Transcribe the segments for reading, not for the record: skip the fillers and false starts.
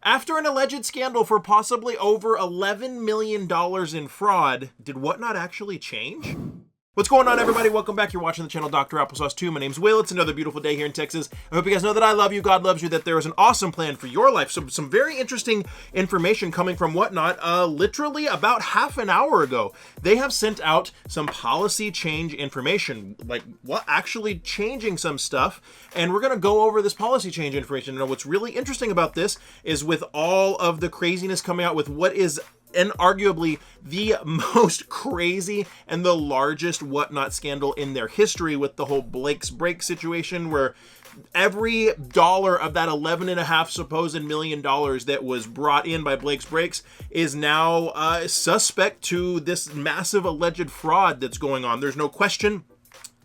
After an alleged scandal for possibly over $11 million in fraud, did Whatnot actually change? What's going on, everybody? Welcome back. You're watching the channel Dr. Applesauce 2. My name's Will. It's another beautiful day here in Texas. I hope you guys know that I love you, God loves you, that there is an awesome plan for your life. So some very interesting information coming from Whatnot literally about half an hour ago. They have sent out some policy change information, like what actually changing some stuff. And we're going to go over this policy change information. And what's really interesting about this is with all of the craziness coming out with what is and arguably the most crazy and the largest Whatnot scandal in their history, with the whole Blake's Break situation, where every dollar of that 11.5 supposed million dollars that was brought in by Blake's Breaks is now suspect to this massive alleged fraud that's going on. There's no question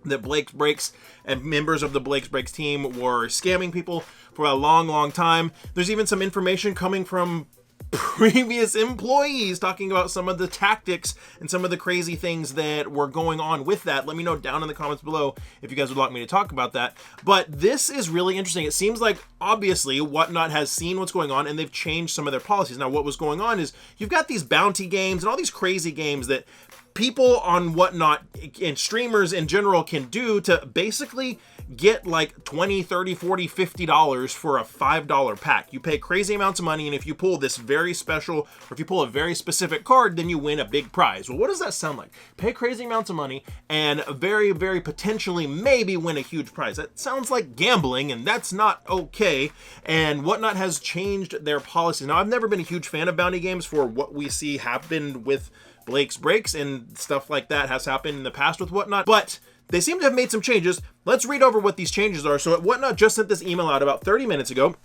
that Blake's Breaks and members of the Blake's Breaks team were scamming people for a long time. There's even some information coming from previous employees talking about some of the tactics and some of the crazy things that were going on with that. Let me know down in the comments below if you guys would like me to talk about that. But this is really interesting. It seems like obviously Whatnot has seen what's going on and they've changed some of their policies. Now, what was going on is you've got these bounty games and all these crazy games that people on Whatnot and streamers in general can do to basically get like $20, $30, $40, $50 for a $5 pack. You pay crazy amounts of money, and if you pull this very special, or if you pull a very specific card, then you win a big prize. Well, what does that sound like? Pay crazy amounts of money and very potentially maybe win a huge prize. That sounds like gambling, and that's not okay. And Whatnot has changed their policies. Now, I've never been a huge fan of bounty games for what we see happened with Blake's Breaks, and stuff like that has happened in the past with Whatnot, but they seem to have made some changes. Let's read over what these changes are. So Whatnot just sent this email out about 30 minutes ago,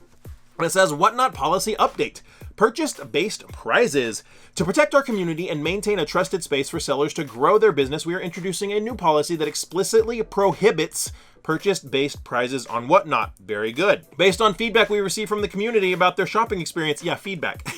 and it says, Whatnot policy update. Purchase-based prizes. To protect our community and maintain a trusted space for sellers to grow their business, we are introducing a new policy that explicitly prohibits purchase-based prizes on Whatnot. Very good. Based on feedback we received from the community about their shopping experience, feedback.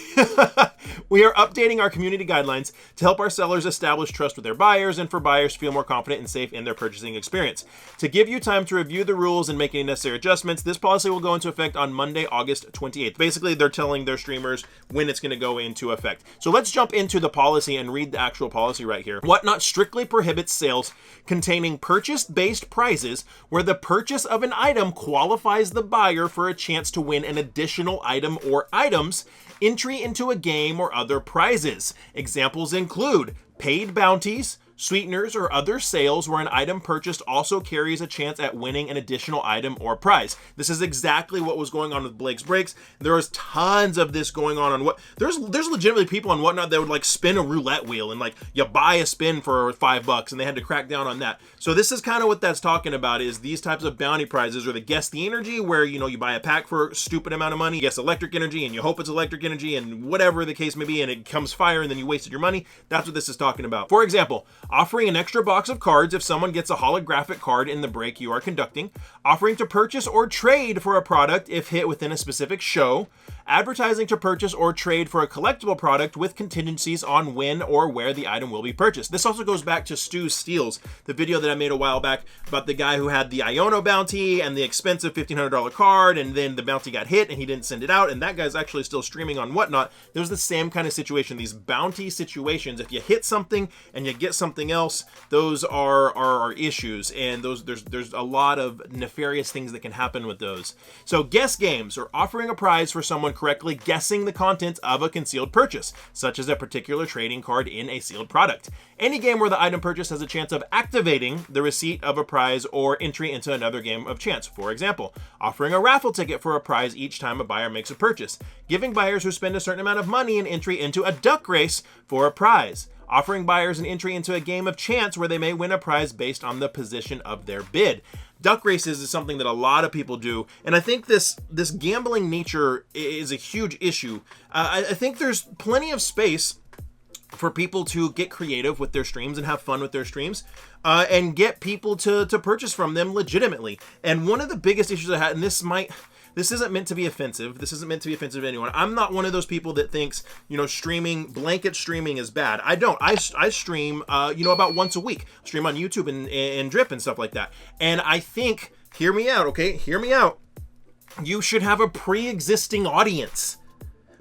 We are updating our community guidelines to help our sellers establish trust with their buyers and for buyers to feel more confident and safe in their purchasing experience. To give you time to review the rules and make any necessary adjustments, this policy will go into effect on Monday, August 28th. Basically, they're telling their streamers when it's going to go into effect. So let's jump into the policy and read the actual policy right here. Whatnot strictly prohibits sales containing purchase-based prizes where the purchase of an item qualifies the buyer for a chance to win an additional item or items, entry into a game, or other prizes. Examples include paid bounties, sweeteners, or other sales where an item purchased also carries a chance at winning an additional item or prize. This is exactly what was going on with Blake's Breaks. There was tons of this going on what there's legitimately people on Whatnot that would like spin a roulette wheel and like you buy a spin for $5 and they had to crack down on that. So this is kind of what that's talking about, is these types of bounty prizes, or the guess the energy, where you buy a pack for a stupid amount of money, guess electric energy, and you hope it's electric energy and whatever the case may be, and it comes fire and then you wasted your money. That's what this is talking about. For example, offering an extra box of cards if someone gets a holographic card in the break you are conducting, offering to purchase or trade for a product if hit within a specific show, advertising to purchase or trade for a collectible product with contingencies on when or where the item will be purchased. This also goes back to Stu Steals, the video that I made a while back about the guy who had the Iono bounty and the expensive $1,500 card, and then the bounty got hit and he didn't send it out, and that guy's actually still streaming on Whatnot. There's the same kind of situation, these bounty situations. If you hit something and you get something else, those are issues, and there's a lot of nefarious things that can happen with those. So guess games, or offering a prize for someone correctly guessing the contents of a concealed purchase, such as a particular trading card in a sealed product. Any game where the item purchased has a chance of activating the receipt of a prize or entry into another game of chance. For example, offering a raffle ticket for a prize each time a buyer makes a purchase, giving buyers who spend a certain amount of money an entry into a duck race for a prize, offering buyers an entry into a game of chance where they may win a prize based on the position of their bid. Duck races is something that a lot of people do, and I think this gambling nature is a huge issue. I think there's plenty of space for people to get creative with their streams and have fun with their streams, and get people to purchase from them legitimately. And one of the biggest issues I had, and this isn't meant to be offensive. This isn't meant to be offensive to anyone. I'm not one of those people that thinks, blanket streaming is bad. I don't. I stream, about once a week. Stream on YouTube and Drip and stuff like that. And I think, hear me out, okay? Hear me out. You should have a pre-existing audience.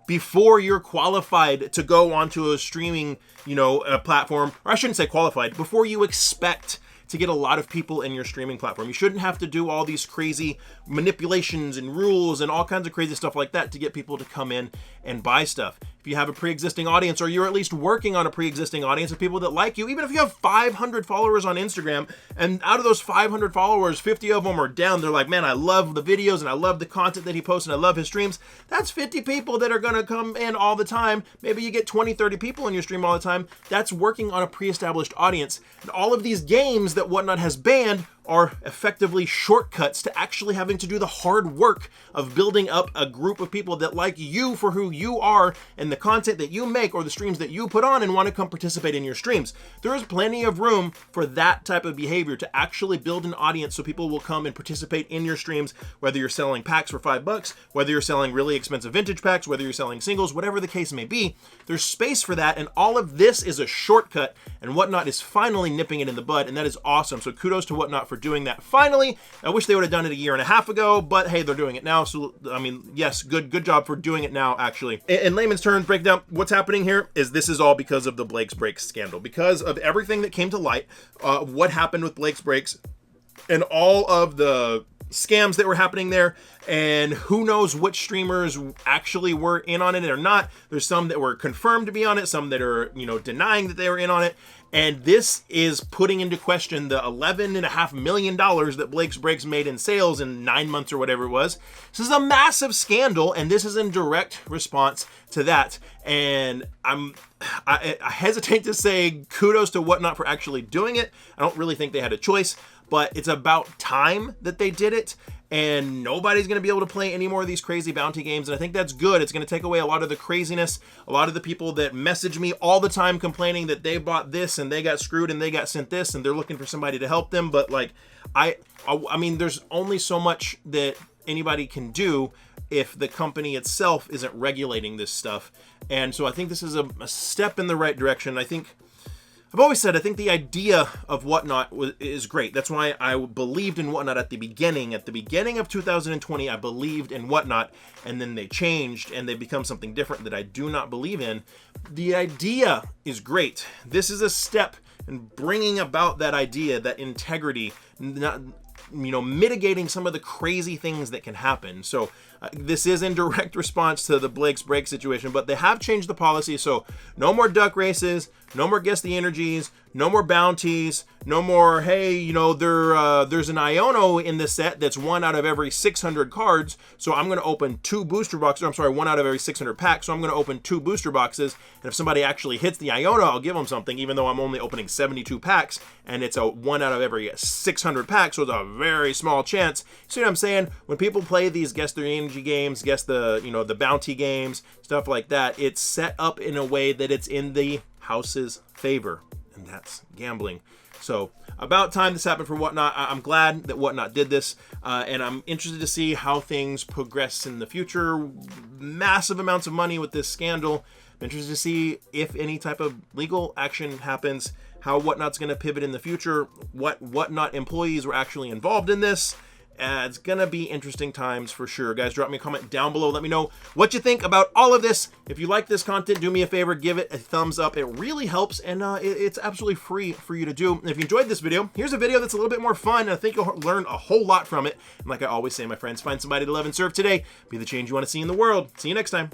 before you're qualified to go onto a streaming, a platform, or I shouldn't say qualified, before you expect to get a lot of people in your streaming platform. You shouldn't have to do all these crazy manipulations and rules and all kinds of crazy stuff like that to get people to come in and buy stuff. If you have a pre-existing audience, or you're at least working on a pre-existing audience of people that like you, even if you have 500 followers on Instagram, and out of those 500 followers, 50 of them are down, they're like, man, I love the videos and I love the content that he posts and I love his streams. That's 50 people that are gonna come in all the time. Maybe you get 20, 30 people in your stream all the time. That's working on a pre-established audience. And all of these games that Whatnot has banned are effectively shortcuts to actually having to do the hard work of building up a group of people that like you for who you are and the content that you make or the streams that you put on and want to come participate in your streams. There is plenty of room for that type of behavior to actually build an audience so people will come and participate in your streams, whether you're selling packs for $5, whether you're selling really expensive vintage packs, whether you're selling singles, whatever the case may be. There's space for that, and all of this is a shortcut, and Whatnot is finally nipping it in the bud, and that is awesome. So kudos to Whatnot for doing that finally. I wish they would have done it a year and a half ago, but hey, they're doing it now. So, I mean, yes, good job for doing it now, actually. In layman's terms, break down what's happening here is this is all because of the Blake's Breaks scandal, because of everything that came to light, what happened with Blake's Breaks and all of the scams that were happening there, and who knows which streamers actually were in on it or not. There's some that were confirmed to be on it, some that are, denying that they were in on it. And this is putting into question the $11.5 million that Blake's Breaks made in sales in 9 months or whatever it was. This is a massive scandal, and this is in direct response to that. And I hesitate to say kudos to Whatnot for actually doing it. I don't really think they had a choice, but it's about time that they did it. And nobody's going to be able to play any more of these crazy bounty games. And I think that's good. It's going to take away a lot of the craziness. A lot of the people that message me all the time complaining that they bought this and they got screwed and they got sent this and they're looking for somebody to help them. But like, I mean, there's only so much that anybody can do if the company itself isn't regulating this stuff. And so I think this is a step in the right direction. I've always said I think the idea of Whatnot is great. That's why I believed in Whatnot at the beginning. At the beginning of 2020, I believed in Whatnot, and then they changed and they become something different that I do not believe in. The idea is great. This is a step in bringing about that idea, that integrity, not, mitigating some of the crazy things that can happen. So this is in direct response to the Blake's Break situation, but they have changed the policy. So no more duck races, no more guess the energies, no more bounties, no more, hey, there's an Iono in this set that's 1 out of every 600 cards. So I'm going to open 2 booster boxes. I'm sorry, 1 out of every 600 packs. So I'm going to open 2 booster boxes. And if somebody actually hits the Iono, I'll give them something, even though I'm only opening 72 packs and it's a 1 out of every 600 packs. So it's a very small chance. See what I'm saying? When people play these guess the energy games, guess the, the bounty games, stuff like that, it's set up in a way that it's in the house's favor, and that's gambling. So about time this happened for Whatnot. I'm glad that Whatnot did this, and I'm interested to see how things progress in the future. Massive amounts of money with this scandal. I'm interested to see if any type of legal action happens, how Whatnot's going to pivot in the future, what Whatnot employees were actually involved in this. It's gonna be interesting times for sure. Guys, drop me a comment down below. Let me know what you think about all of this. If you like this content, do me a favor, give it a thumbs up. It really helps, and it's absolutely free for you to do. And if you enjoyed this video, here's a video that's a little bit more fun, and I think you'll learn a whole lot from it. And like I always say, my friends, find somebody to love and serve today. Be the change you want to see in the world. See you next time.